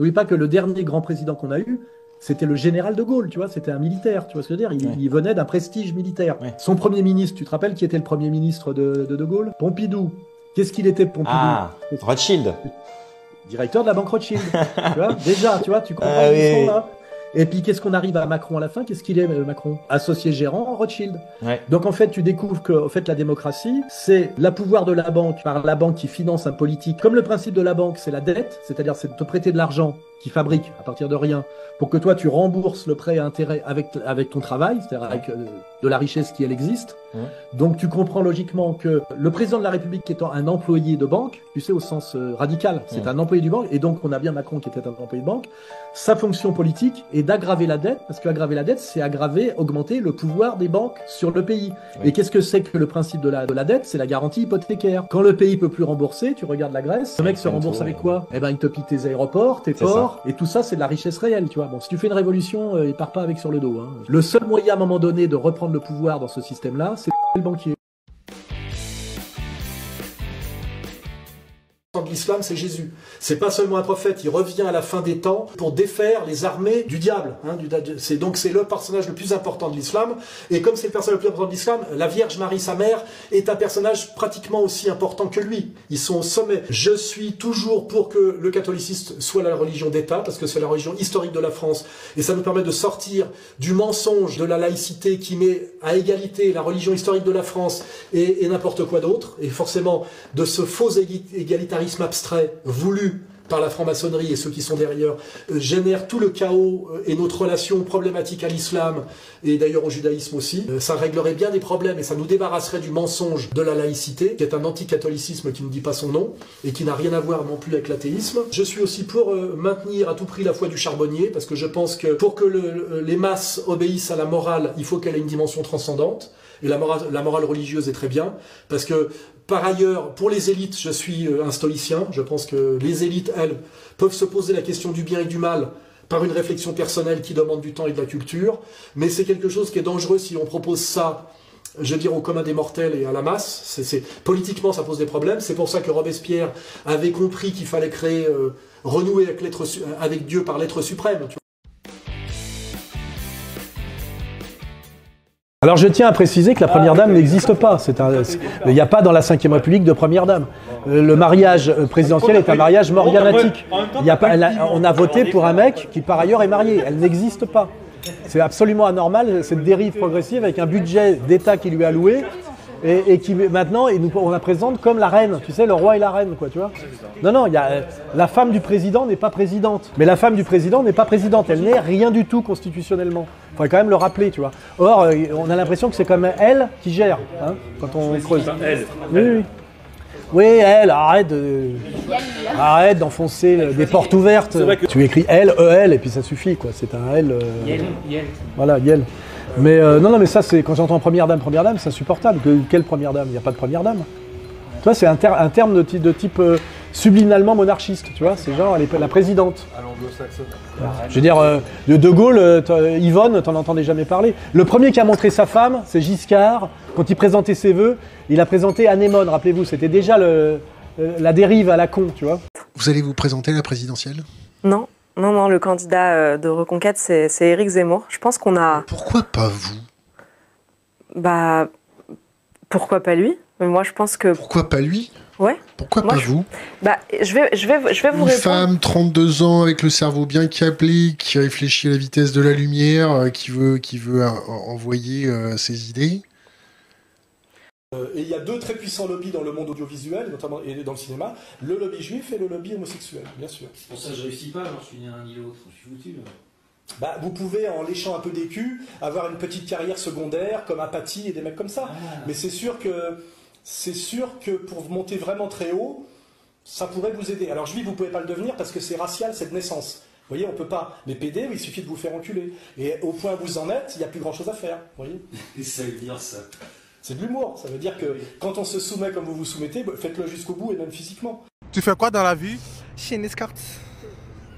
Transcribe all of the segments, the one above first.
N'oublie pas que le dernier grand président qu'on a eu, c'était le général de Gaulle, tu vois, c'était un militaire, tu vois ce que je veux dire, il venait d'un prestige militaire. Son premier ministre, tu te rappelles qui était le premier ministre de Gaulle? Pompidou. Qu'est-ce qu'il était, Pompidou? Ah, Rothschild. Directeur de la banque Rothschild. Tu vois, déjà, tu vois, tu comprends l'histoire là. Et puis, qu'est-ce qu'on arrive à Macron à la fin? Qu'est-ce qu'il est, Macron? Associé gérant en Rothschild. Donc, en fait, tu découvres que, en fait, la démocratie, c'est la pouvoir de la banque par la banque qui finance un politique. Comme le principe de la banque, c'est la dette, c'est-à-dire c'est de te prêter de l'argent qui fabrique à partir de rien pour que toi, tu rembourses le prêt à intérêt avec ton travail, c'est-à-dire avec de la richesse qui, elle, existe. Donc, tu comprends logiquement que le président de la République étant un employé de banque, tu sais, au sens radical, c'est un employé du banque, et donc on a bien Macron qui était un employé de banque, sa fonction politique est d'aggraver la dette, parce qu'aggraver la dette, c'est augmenter le pouvoir des banques sur le pays. Et qu'est-ce que c'est que le principe de la dette? C'est la garantie hypothécaire. Quand le pays peut plus rembourser, tu regardes la Grèce, le mec se rembourse avec quoi? Eh ben, il te pique tes aéroports, tes ports, et tout ça, c'est de la richesse réelle, tu vois. Bon, si tu fais une révolution, il part pas avec sur le dos, hein. Le seul moyen, à un moment donné, de reprendre le pouvoir dans ce système-là, c'est le banquier. De l'islam, c'est Jésus. C'est pas seulement un prophète, il revient à la fin des temps pour défaire les armées du diable. Hein, donc c'est le personnage le plus important de l'islam. Et comme c'est le personnage le plus important de l'islam, la Vierge Marie, sa mère, est un personnage pratiquement aussi important que lui. Ils sont au sommet. Je suis toujours pour que le catholicisme soit la religion d'État, parce que c'est la religion historique de la France. Et ça nous permet de sortir du mensonge de la laïcité qui met à égalité la religion historique de la France et n'importe quoi d'autre. Et forcément, de ce faux égalitarisme abstrait voulu par la franc-maçonnerie et ceux qui sont derrière génère tout le chaos et notre relation problématique à l'islam et d'ailleurs au judaïsme aussi. Ça réglerait bien des problèmes et ça nous débarrasserait du mensonge de la laïcité, qui est un anticatholicisme qui ne dit pas son nom et qui n'a rien à voir non plus avec l'athéisme. Je suis aussi pour maintenir à tout prix la foi du charbonnier, parce que je pense que pour que les masses obéissent à la morale, il faut qu'elle ait une dimension transcendante. Et la morale religieuse est très bien, parce que par ailleurs, pour les élites, je suis un stoïcien. Je pense que les élites, elles, peuvent se poser la question du bien et du mal par une réflexion personnelle qui demande du temps et de la culture. Mais c'est quelque chose qui est dangereux si on propose ça, je veux dire, au commun des mortels et à la masse. Politiquement, ça pose des problèmes. C'est pour ça que Robespierre avait compris qu'il fallait créer, renouer avec Dieu par l'être suprême. Tu vois. Alors je tiens à préciser que la première dame n'existe pas. Il n'y a pas dans la Ve République de première dame. Le mariage présidentiel est un mariage morganatique. On a voté pour un mec qui par ailleurs est marié. Elle n'existe pas. C'est absolument anormal, cette dérive progressive avec un budget d'État qui lui est alloué et qui maintenant on la présente comme la reine, tu sais, le roi et la reine, quoi, tu vois. Non, la femme du président n'est pas présidente. Mais la femme du président n'est pas présidente, elle n'est rien du tout constitutionnellement. Il faudrait quand même le rappeler, tu vois. Or, on a l'impression que c'est comme elle qui gère, hein, quand on creuse. Elle. Oui. Oui, elle, arrête d'enfoncer des portes ouvertes. Tu écris elle, E-L, et puis ça suffit, quoi. C'est un L. Yel. Voilà, Yel. Mais non, mais ça, c'est quand j'entends première dame, c'est insupportable. Quelle première dame? Il n'y a pas de première dame. Tu vois, c'est un terme de type subliminalement monarchiste, tu vois. C'est genre la présidente. À l'anglo-saxonne. Je veux dire, de Gaulle, Yvonne, t'en entendais jamais parler. Le premier qui a montré sa femme, c'est Giscard. Quand il présentait ses vœux, il a présenté Anémone, rappelez-vous. C'était déjà la dérive à la con, tu vois. Vous allez vous présenter à la présidentielle? Non. Non, le candidat de Reconquête, c'est Éric Zemmour. Je pense qu'on a... Pourquoi pas vous? Bah, pourquoi pas lui? Mais moi, je pense que... Pourquoi pas lui? Ouais. Pourquoi pas vous? Bah, je vais vous répondre. Une femme, 32 ans, avec le cerveau bien câblé, qui réfléchit à la vitesse de la lumière, qui veut envoyer ses idées. Et il y a deux très puissants lobbies dans le monde audiovisuel, notamment et dans le cinéma, le lobby juif et le lobby homosexuel, bien sûr. Pour ça, je réussis pas, alors je suis ni l'un ni l'autre, je suis foutu. Bah, vous pouvez, en léchant un peu des culs, avoir une petite carrière secondaire, comme Apathy et des mecs comme ça. Mais c'est sûr que pour monter vraiment très haut, ça pourrait vous aider. Alors juif, vous pouvez pas le devenir parce que c'est racial, c'est de naissance. Vous voyez, on peut pas. Les PD, il suffit de vous faire enculer. Et au point où vous en êtes, il n'y a plus grand chose à faire. Vous voyez. Ça veut dire ça. C'est de l'humour, ça veut dire que quand on se soumet comme vous vous soumettez, faites-le jusqu'au bout et même physiquement. Tu fais quoi dans la vie? Chez Nescart.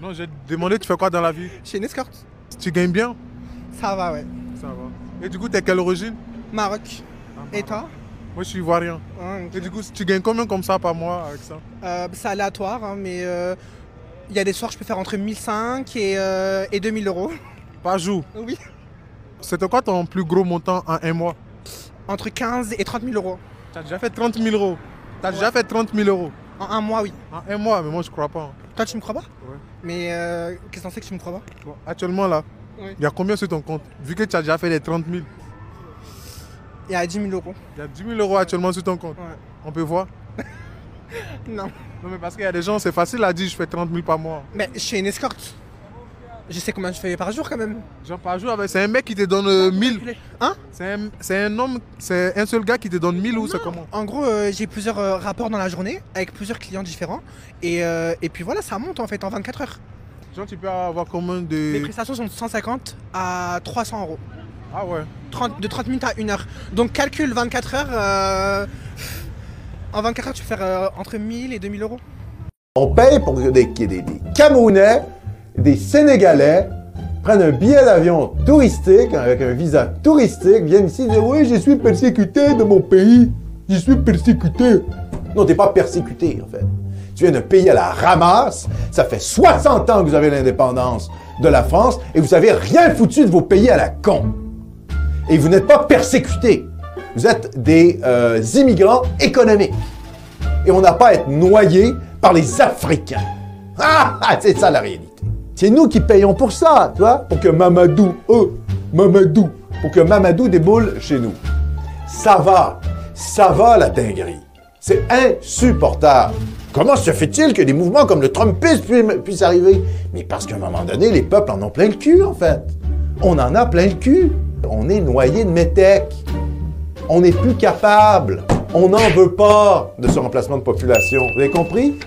Non, j'ai demandé tu fais quoi dans la vie? Chez Nescart. Tu gagnes bien? Ça va, ouais. Ça va. Et du coup, t'es quelle origine? Maroc. Et toi? Moi, je suis ivoirien. Ah, okay. Et du coup, tu gagnes combien comme ça par mois avec ça? C'est aléatoire, hein, mais Il y a des soirs, je peux faire entre 1500 et 2000 euros. Par jour. Oui. C'était quoi ton plus gros montant en un mois? Entre 15 et 30 000 euros. Tu as déjà fait 30 000 euros. Tu as déjà fait 30 000 euros. En un mois, oui. En un mois, mais moi je crois pas. Toi, tu me crois pas? Ouais. Mais qu'est-ce que t'en sais que tu me crois pas? Bon, actuellement là, Oui. il y a combien sur ton compte? Vu que tu as déjà fait les 30 000. Il y a 10 000 euros. Il y a 10 000 euros actuellement sur ton compte. Ouais. On peut voir? Non. Non mais parce qu'il y a des gens, c'est facile à dire, je fais 30 000 par mois. Mais je suis une escorte. Je sais combien je fais par jour quand même. Genre par jour, c'est un mec qui te donne 1000. Hein? C'est un homme, c'est un seul gars qui te donne 1000 ou c'est comment? En gros, j'ai plusieurs rapports dans la journée avec plusieurs clients différents. Et puis voilà, ça monte en fait en 24 heures. Genre tu peux avoir combien Mes de... prestations sont de 150 à 300 euros. Ah ouais. De 30 minutes à 1 heure. Donc calcul 24 heures. En 24 heures, tu peux faire entre 1000 et 2000 euros. On paye pour que des Camerounais, des Sénégalais prennent un billet d'avion touristique, avec un visa touristique, viennent ici et disent « Oui, je suis persécuté de mon pays. Je suis persécuté. » Non, t'es pas persécuté, en fait. Tu viens d'un pays à la ramasse. Ça fait 60 ans que vous avez l'indépendance de la France et vous avez rien foutu de vos pays à la con. Et vous n'êtes pas persécutés. Vous êtes des immigrants économiques. Et on n'a pas à être noyé par les Africains. Ah, c'est ça la réalité. C'est nous qui payons pour ça, tu vois, pour que Mamadou déboule chez nous. Ça va la dinguerie. C'est insupportable. Comment se fait-il que des mouvements comme le Trumpisme puissent arriver? Mais parce qu'à un moment donné, les peuples en ont plein le cul, en fait. On en a plein le cul. On est noyé de métèques. On n'est plus capable. On n'en veut pas de ce remplacement de population. Vous avez compris?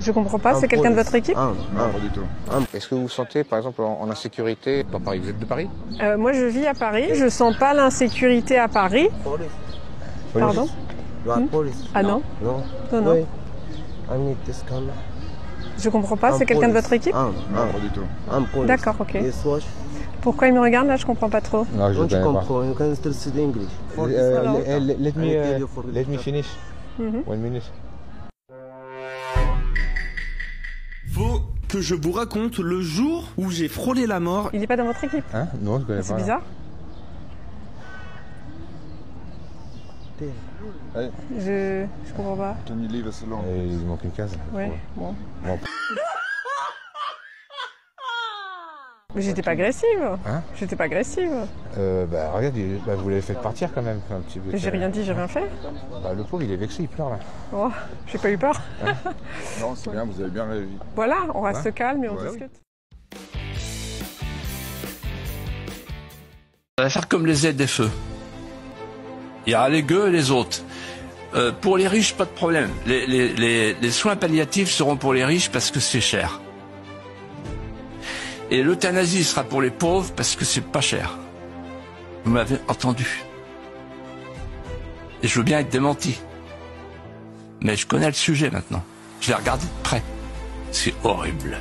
Je comprends pas, c'est quelqu'un de votre équipe? Non, pas du tout. Est-ce que vous vous sentez, par exemple, en insécurité dans Paris? Vous êtes de Paris? Moi, je vis à Paris. Je sens pas l'insécurité à Paris. Pardon? Ah non? Non. Non. Je comprends pas, c'est quelqu'un de votre équipe? Non, pas du tout. D'accord, ok. Pourquoi il me regarde là? Je comprends pas trop. Non, je ne connais pas. Let me finish. 1 minute. Faut que je vous raconte le jour où j'ai frôlé la mort. Il est pas dans votre équipe? Hein? Non, je connais pas. C'est bizarre. Je comprends pas. Il manque une case. Ouais, bon. Mais j'étais pas agressive. Hein? J'étais pas agressive. Regarde, vous l'avez fait partir quand même. Un petit peu. J'ai rien dit, j'ai rien fait. Le pauvre, il est vexé, il pleure là. Oh, j'ai pas eu peur. Non, c'est bien, vous avez bien réagi. Voilà, on reste calme et on discute. On va faire comme les ZFE. Il y aura les gueux et les autres. Pour les riches, pas de problème. Les soins palliatifs seront pour les riches parce que c'est cher. Et l'euthanasie sera pour les pauvres parce que c'est pas cher. Vous m'avez entendu. Et je veux bien être démenti. Mais je connais le sujet maintenant. Je l'ai regardé de près. C'est horrible.